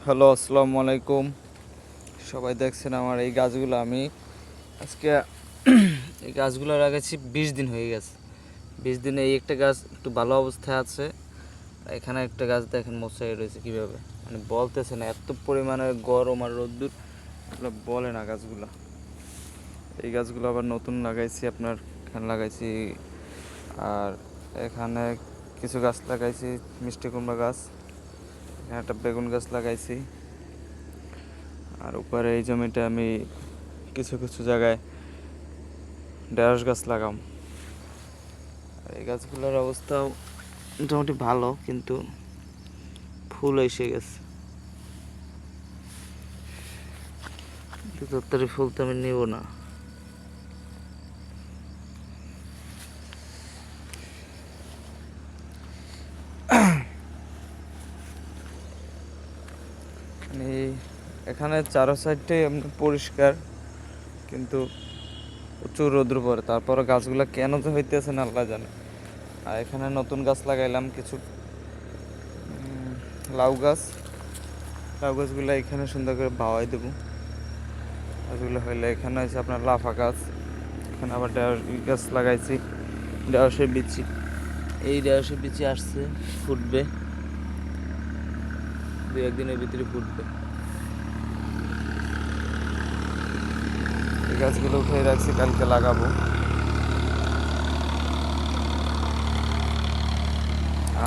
Hello, আসসালামু আলাইকুম। সবাই দেখছেন আমার এই গাছগুলো। আমি আজকে এই গাছগুলো লাগাইছি 20 দিন হয়ে গেছে। 20 দিনে এই একটা গাছ একটু ভালো অবস্থায় আছে, এখানে একটা গাছ দেখেন মশাই রয়েছে কীভাবে, মানে বলতেছে না, এত পরিমাণে গরম আর রোদ্দুর, এগুলো বলে না গাছগুলো। এই গাছগুলো আবার নতুন লাগাইছি, আপনার এখানে লাগাইছি। আর এখানে কিছু গাছ লাগাইছি, মিষ্টি কুমড়া গাছ, এখানে একটা বেগুন গাছ লাগাইছি। আর উপরে এই জমিটা আমি কিছু কিছু জায়গায় ঢেঁড়স গাছ লাগাম। আর এই গাছগুলোর অবস্থাও মোটামুটি ভালো, কিন্তু ফুল এসে গেছে, কিন্তু তাড়াতাড়ি ফুল তো আমি নেব না। মানে এখানে চারো সাইডটাই এমনি পরিষ্কার, কিন্তু প্রচুর রোদ্র পড়ে, তারপরে গাছগুলো কেন যে হইতেছে না আল্লাহ জানে। আর এখানে নতুন গাছ লাগাইলাম কিছু লাউ গাছ। লাউ গাছগুলো এখানে সুন্দর করে ভাওয়াই দেবো। গাছগুলো হইলে এখানে হয়েছে আপনার লাফা গাছ, এখানে আবার ঢেঁড়স গাছ লাগাইছি, ঢেঁড়সের বিচি। এই ঢেঁড়সের বিচি আসছে, ফুটবে, 2-1 দিনের ভিতরে ফুটবে। এই গাছগুলো উঠে রাখছি, কালকে লাগাবো।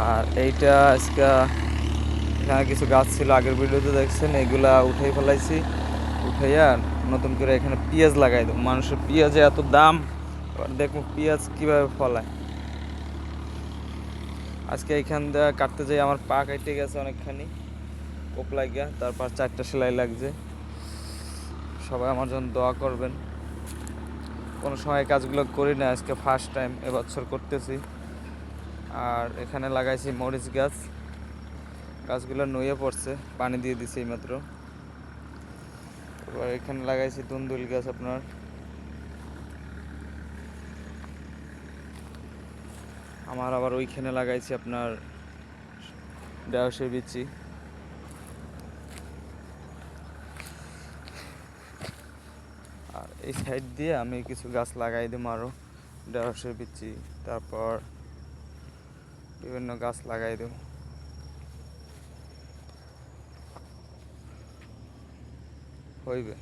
আর এইটা আজকে এখানে কিছু গাছ ছিল, আগের ভিডিওতে দেখছেন, এগুলা উঠাই ফেলাইছি। উঠাইয়া নতুন করে এখানে পেঁয়াজ লাগাই দেবো। মানুষের পেঁয়াজে এত দাম, এবার দেখবো পেঁয়াজ কীভাবে ফলায়। আজকে এইখান দিয়ে কাটতে যাই, আমার পা কেটে গেছে অনেকখানি, কোপ লাগিয়া, তারপর 4টা সেলাই লাগছে। সবাই আমার জন্য দোয়া করবেন। কোনো সময় কাজগুলো করি না, আজকে ফার্স্ট টাইম এবছর করতেছি। আর এখানে লাগাইছি মরিচ গাছ, গাছগুলো নুয়ে পড়ছে, পানি দিয়ে দিছি এইমাত্র। এবার এখানে লাগাইছি দুন্দুল গাছ আপনার। আমার আবার ওইখানে লাগাইছি আপনার ঢেঁড়সের বিচি। আর এই সাইড দিয়ে আমি কিছু গাছ লাগাই দেবো আরও, ঢেঁড়সের বিচি, তারপর বিভিন্ন গাছ লাগাই দেবো। হইবে,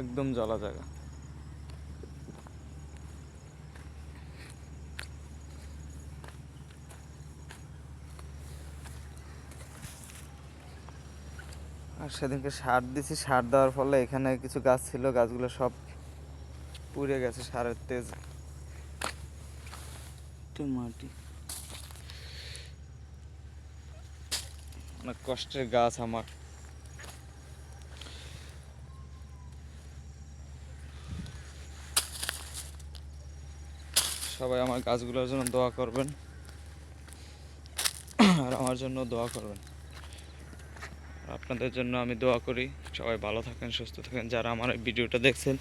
একদম জলা জায়গা। আর সেদিনকে সার দিছি, সার দেওয়ার ফলে এখানে কিছু গাছ ছিল, গাছগুলো সব পুড়ে গেছে সারের তেজ। মাটি অনেক কষ্টের গাছ আমার। সবাই আমার গাছগুলোর জন্য দোয়া করবেন, আর আমার জন্য দোয়া করবেন। আপনাদের জন্য আমি দোয়া করি, সবাই ভালো থাকেন, সুস্থ থাকেন। যারা আমার এই ভিডিওটা দেখছেন,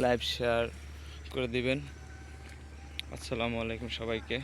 লাইভ শেয়ার করে দিবেন। আসসালামু আলাইকুম সবাইকে।